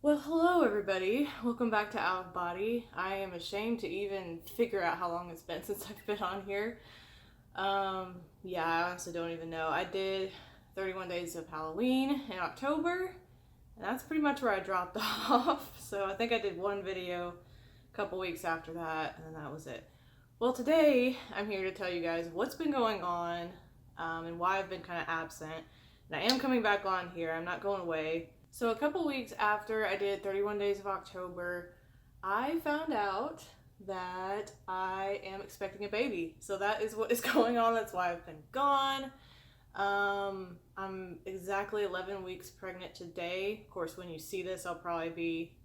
Well, hello everybody. Welcome back to Out of Body. I am ashamed to even figure out how long it's been since I've been on here. Yeah, I honestly don't even know. I did 31 days of Halloween in October, and that's pretty much where I dropped off. So I think I did one video a couple weeks after that, and then that was it. Well, today I'm here to tell you guys what's been going on and why I've been kind of absent. And I am coming back on here. I'm not going away. So a couple weeks after I did 31 Days of October, I found out that I am expecting a baby. So that is what is going on. That's why I've been gone. I'm exactly 11 weeks pregnant today. Of course, when you see this, I'll probably be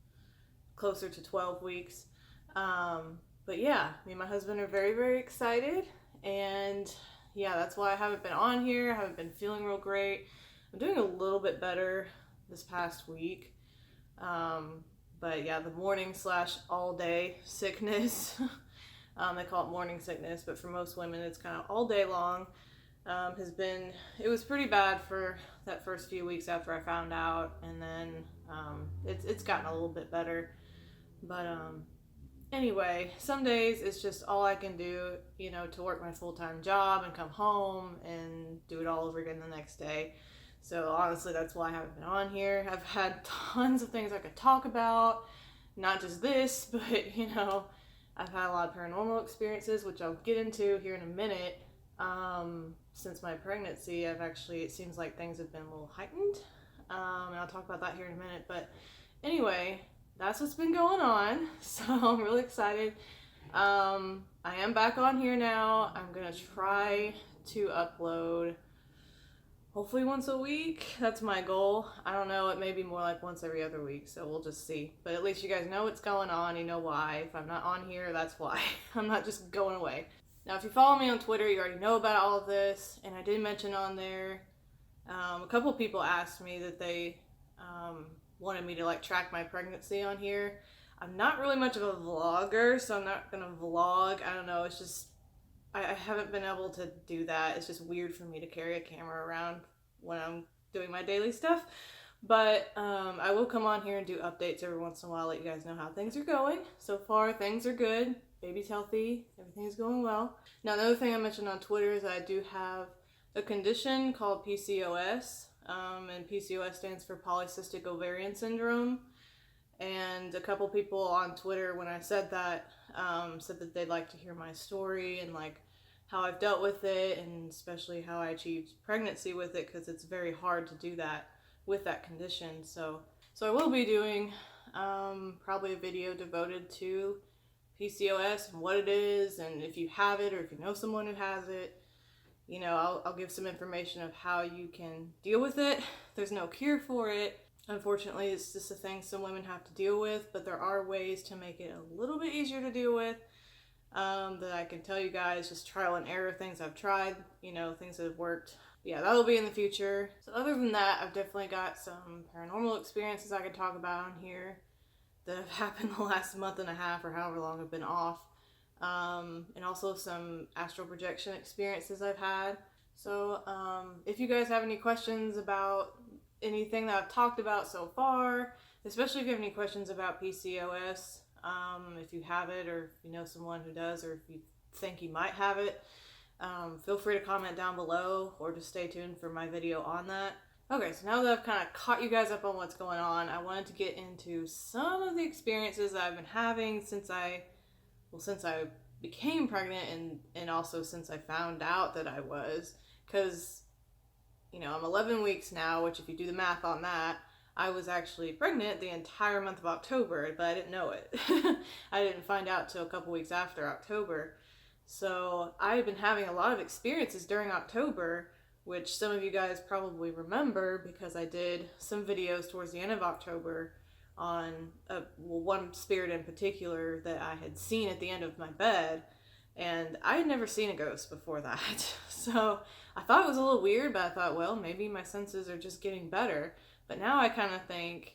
closer to 12 weeks. But yeah, me and my husband are very, very excited. And yeah, that's why I haven't been on here. I haven't been feeling real great. I'm doing a little bit better this past week. But yeah, the morning / all day sickness, they call it morning sickness, but for most women it's kind of all day long, it was pretty bad for that first few weeks after I found out, and then it's gotten a little bit better. But anyway, some days it's just all I can do, to work my full-time job and come home and do it all over again the next day. So honestly, that's why I haven't been on here. I've had tons of things I could talk about, not just this, but I've had a lot of paranormal experiences, which I'll get into here in a minute. Since my pregnancy, it seems like things have been a little heightened, and I'll talk about that here in a minute. But anyway, that's what's been going on, so I'm really excited. I am back on here now. I'm gonna try to upload hopefully once a week. That's my goal. I don't know, it may be more like once every other week, so we'll just see. But at least you guys know what's going on, you know why. If I'm not on here, that's why. I'm not just going away. Now, if you follow me on Twitter, you already know about all of this, and I did mention on there, a couple people asked me that they wanted me to track my pregnancy on here. I'm not really much of a vlogger, so I'm not gonna vlog. I don't know, it's just I haven't been able to do that. It's just weird for me to carry a camera around when I'm doing my daily stuff. But I will come on here and do updates every once in a while, let you guys know how things are going. So far, things are good. Baby's healthy. Everything's going well. Now, another thing I mentioned on Twitter is I do have a condition called PCOS. And PCOS stands for polycystic ovarian syndrome. And a couple people on Twitter, when I said that they'd like to hear my story and how I've dealt with it, and especially how I achieved pregnancy with it, because it's very hard to do that with that condition. So I will be doing probably a video devoted to PCOS and what it is, and if you have it or if you know someone who has it, I'll give some information of how you can deal with it. There's no cure for it. Unfortunately, it's just a thing some women have to deal with, but there are ways to make it a little bit easier to deal with that I can tell you guys, just trial and error things I've tried, things that have worked. Yeah, that'll be in the future. So other than that, I've definitely got some paranormal experiences I can talk about on here that have happened the last month and a half or however long I've been off. And also some astral projection experiences I've had. So if you guys have any questions about anything that I've talked about so far, especially if you have any questions about PCOS, if you have it or if you know someone who does, or if you think you might have it, feel free to comment down below or just stay tuned for my video on that. Okay, so now that I've kind of caught you guys up on what's going on, I wanted to get into some of the experiences that I've been having since I became pregnant, and also since I found out that I was, because I'm 11 weeks now, which if you do the math on that, I was actually pregnant the entire month of October, but I didn't know it. I didn't find out till a couple weeks after October. So I've been having a lot of experiences during October, which some of you guys probably remember because I did some videos towards the end of October on one spirit in particular that I had seen at the end of my bed. And I had never seen a ghost before that. So I thought it was a little weird, but I thought, well, maybe my senses are just getting better. But now I kind of think,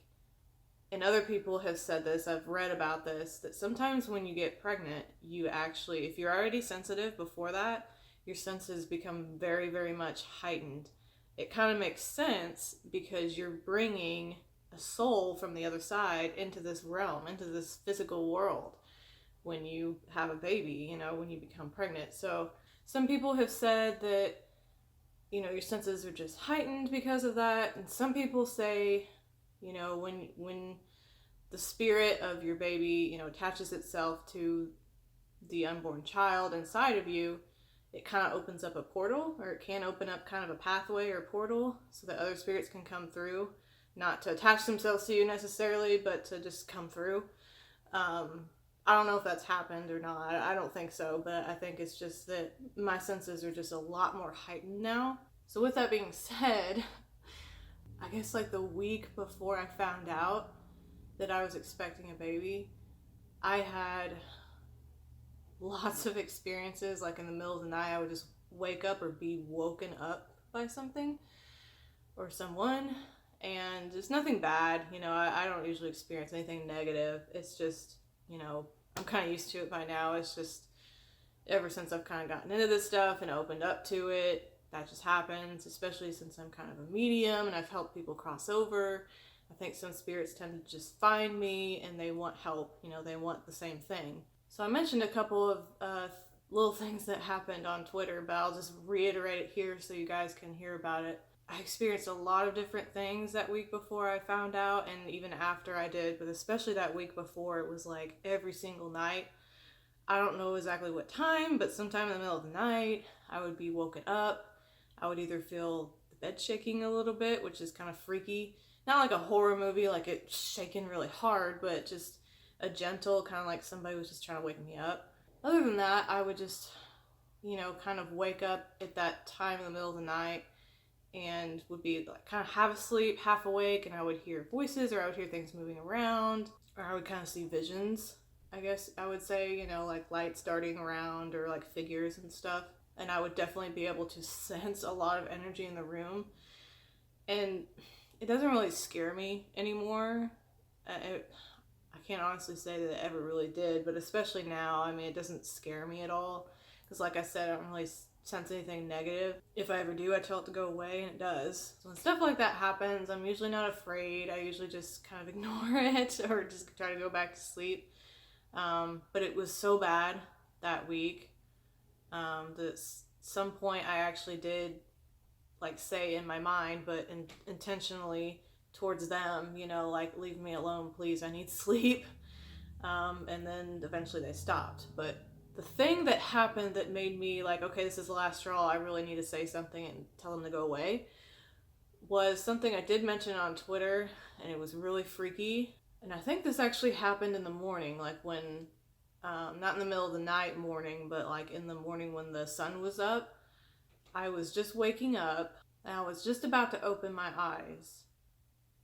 and other people have said this, I've read about this, that sometimes when you get pregnant, you actually, if you're already sensitive before that, your senses become very, very much heightened. It kind of makes sense because you're bringing a soul from the other side into this realm, into this physical world when you have a baby, you know, when you become pregnant. So some people have said that, you know, your senses are just heightened because of that. And some people say, you know, when the spirit of your baby, you know, attaches itself to the unborn child inside of you, it kind of opens up a portal, or it can open up kind of a pathway or portal so that other spirits can come through, not to attach themselves to you necessarily, but to just come through. I don't know if that's happened or not. I don't think so, but I think it's just that my senses are just a lot more heightened now. So with that being said, I guess like the week before I found out that I was expecting a baby, I had lots of experiences. Like in the middle of the night, I would just wake up or be woken up by something or someone, and it's nothing bad. You know, I don't usually experience anything negative. It's just, you know, I'm kind of used to it by now. It's just ever since I've kind of gotten into this stuff and opened up to it, that just happens, especially since I'm kind of a medium and I've helped people cross over. I think some spirits tend to just find me and they want help, you know, they want the same thing. So I mentioned a couple of little things that happened on Twitter, but I'll just reiterate it here so you guys can hear about it. I experienced a lot of different things that week before I found out, and even after I did, but especially that week before, it was like every single night. I don't know exactly what time, but sometime in the middle of the night, I would be woken up. I would either feel the bed shaking a little bit, which is kind of freaky. Not like a horror movie, like it's shaking really hard, but just a gentle, kind of like somebody was just trying to wake me up. Other than that, I would just, you know, kind of wake up at that time in the middle of the night and would be like kind of half asleep, half awake, and I would hear voices, or I would hear things moving around, or I would kind of see visions, I guess I would say, you know, like lights darting around or like figures and stuff. And I would definitely be able to sense a lot of energy in the room. And it doesn't really scare me anymore. I can't honestly say that it ever really did, but especially now, I mean, it doesn't scare me at all. Because like I said, I don't really sense anything negative. If I ever do, I tell it to go away, and it does. So when stuff like that happens, I'm usually not afraid. I usually just kind of ignore it or just try to go back to sleep. But it was so bad that week that at some point I actually did like say in my mind, but intentionally towards them, you know, like, leave me alone, please, I need sleep. And then eventually they stopped. But the thing that happened that made me like, okay, this is the last straw, I really need to say something and tell them to go away, was something I did mention on Twitter, and it was really freaky. And I think this actually happened in the morning, like when, not in the middle of the night morning, but like in the morning when the sun was up. I was just waking up, and I was just about to open my eyes.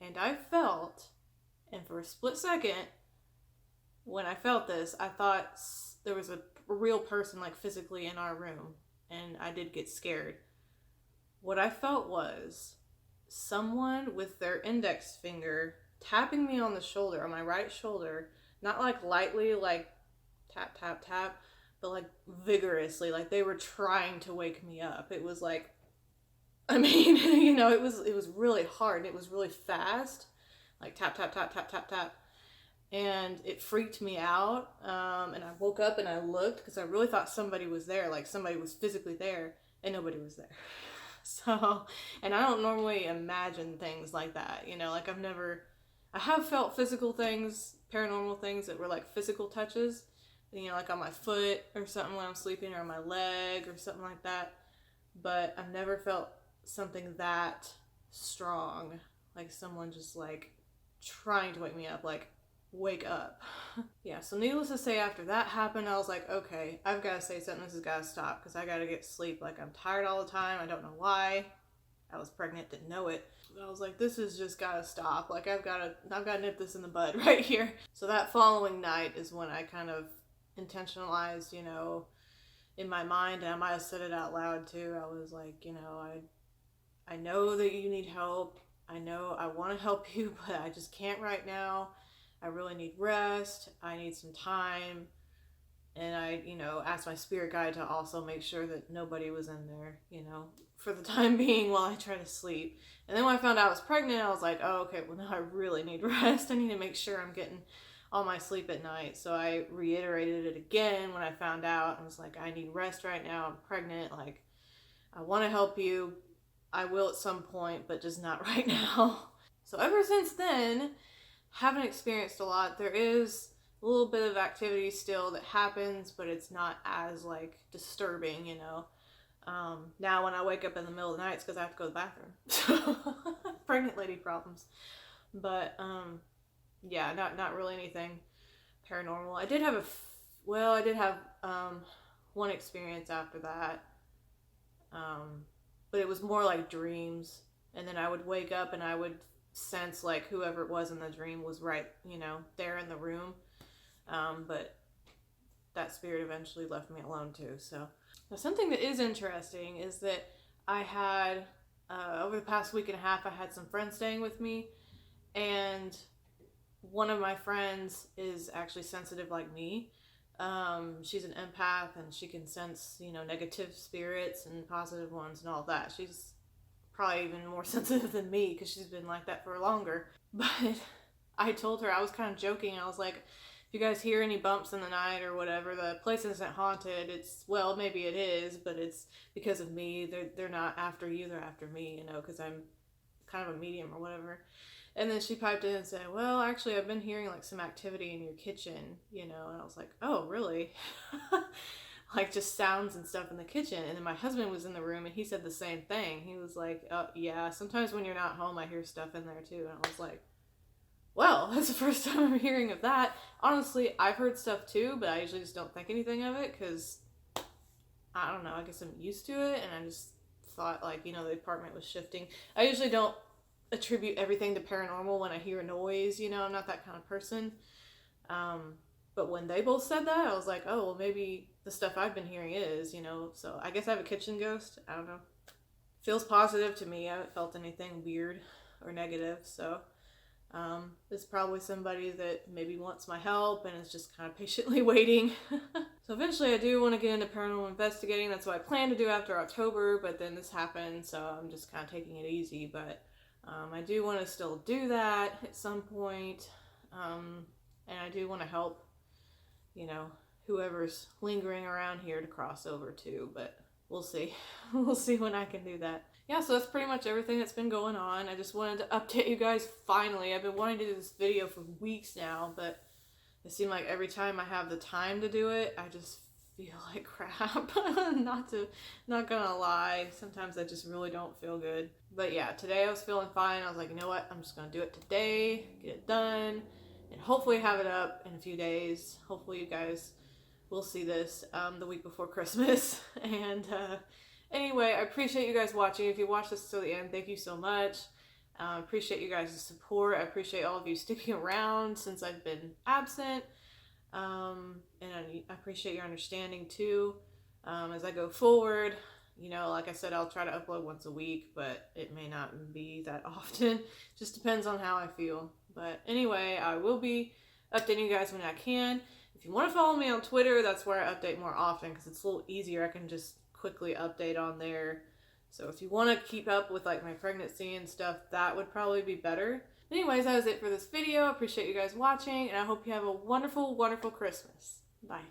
And I felt, and for a split second, when I felt this, I thought there was a real person like physically in our room, and I did get scared. What I felt was someone with their index finger tapping me on the shoulder, on my right shoulder, not like lightly, like tap, tap, tap, but like vigorously, like they were trying to wake me up. It was like, I mean, you know, it was really hard, and it was really fast, like tap, tap, tap, tap, tap, tap. And it freaked me out, and I woke up and I looked, because I really thought somebody was there, like somebody was physically there, and nobody was there. So, and I don't normally imagine things like that, you know, like I have felt physical things, paranormal things that were like physical touches, you know, like on my foot or something when I'm sleeping, or on my leg or something like that, but I've never felt something that strong, like someone just like trying to wake me up, like, wake up. Yeah, so needless to say, after that happened, I was like, okay, I've got to say something, this has got to stop, because I got to get sleep. Like, I'm tired all the time, I don't know why. I was pregnant, didn't know it. But I was like, this has just got to stop. Like, I've got to nip this in the bud right here. So that following night is when I kind of intentionalized, you know, in my mind, and I might have said it out loud too. I was like, you know, I know that you need help. I know I want to help you, but I just can't right now. I really need rest. I need some time. And I, asked my spirit guide to also make sure that nobody was in there, for the time being while I try to sleep. And then when I found out I was pregnant, I was like, oh, okay, well, now I really need rest. I need to make sure I'm getting all my sleep at night. So I reiterated it again when I found out. I was like, I need rest right now. I'm pregnant. Like, I want to help you. I will at some point, but just not right now. So ever since then, haven't experienced a lot. There is a little bit of activity still that happens, but it's not as like disturbing, Now when I wake up in the middle of the night, it's because I have to go to the bathroom. So pregnant lady problems. But yeah, not really anything paranormal. I did have one experience after that, but it was more like dreams. And then I would wake up and I would sense like whoever it was in the dream was right, there in the room. But that spirit eventually left me alone too. So now something that is interesting is that I had, over the past week and a half, I had some friends staying with me, and one of my friends is actually sensitive like me. She's an empath, and she can sense, negative spirits and positive ones and all that. She's probably even more sensitive than me because she's been like that for longer. But I told her, I was kind of joking. I was like, if you guys hear any bumps in the night or whatever, the place isn't haunted. Well, maybe it is, but it's because of me. They're not after you, they're after me, because I'm kind of a medium or whatever. And then she piped in and said, well, actually, I've been hearing like some activity in your kitchen, and I was like, oh, really? Like just sounds and stuff in the kitchen. And then my husband was in the room and he said the same thing. He was like, oh, yeah, sometimes when you're not home, I hear stuff in there too. And I was like, well, that's the first time I'm hearing of that. Honestly, I've heard stuff too, but I usually just don't think anything of it because, I don't know, I guess I'm used to it. And I just thought like, the apartment was shifting. I usually don't attribute everything to paranormal when I hear a noise, I'm not that kind of person. But when they both said that, I was like, oh, well, maybe the stuff I've been hearing is, so I guess I have a kitchen ghost. I don't know. Feels positive to me. I haven't felt anything weird or negative. So it's probably somebody that maybe wants my help and is just kind of patiently waiting. So eventually I do want to get into paranormal investigating. That's what I plan to do after October, but then this happened, so I'm just kind of taking it easy. But I do want to still do that at some point. And I do want to help, whoever's lingering around here to cross over too, but we'll see. We'll see when I can do that. Yeah, so that's pretty much everything that's been going on. I just wanted to update you guys finally. I've been wanting to do this video for weeks now, but it seemed like every time I have the time to do it, I just feel like crap. Not gonna lie. Sometimes I just really don't feel good. But yeah, today I was feeling fine. I was like, you know what? I'm just gonna do it today, get it done, and hopefully have it up in a few days. Hopefully you guys will see this the week before Christmas. And anyway, I appreciate you guys watching. If you watched this till the end, thank you so much. I appreciate you guys' support. I appreciate all of you sticking around since I've been absent. And I appreciate your understanding too. As I go forward, like I said, I'll try to upload once a week, but it may not be that often. Just depends on how I feel. But anyway, I will be updating you guys when I can. If you want to follow me on Twitter, that's where I update more often because it's a little easier. I can just quickly update on there. So if you want to keep up with like my pregnancy and stuff, that would probably be better. Anyways, that was it for this video. I appreciate you guys watching, and I hope you have a wonderful, wonderful Christmas. Bye.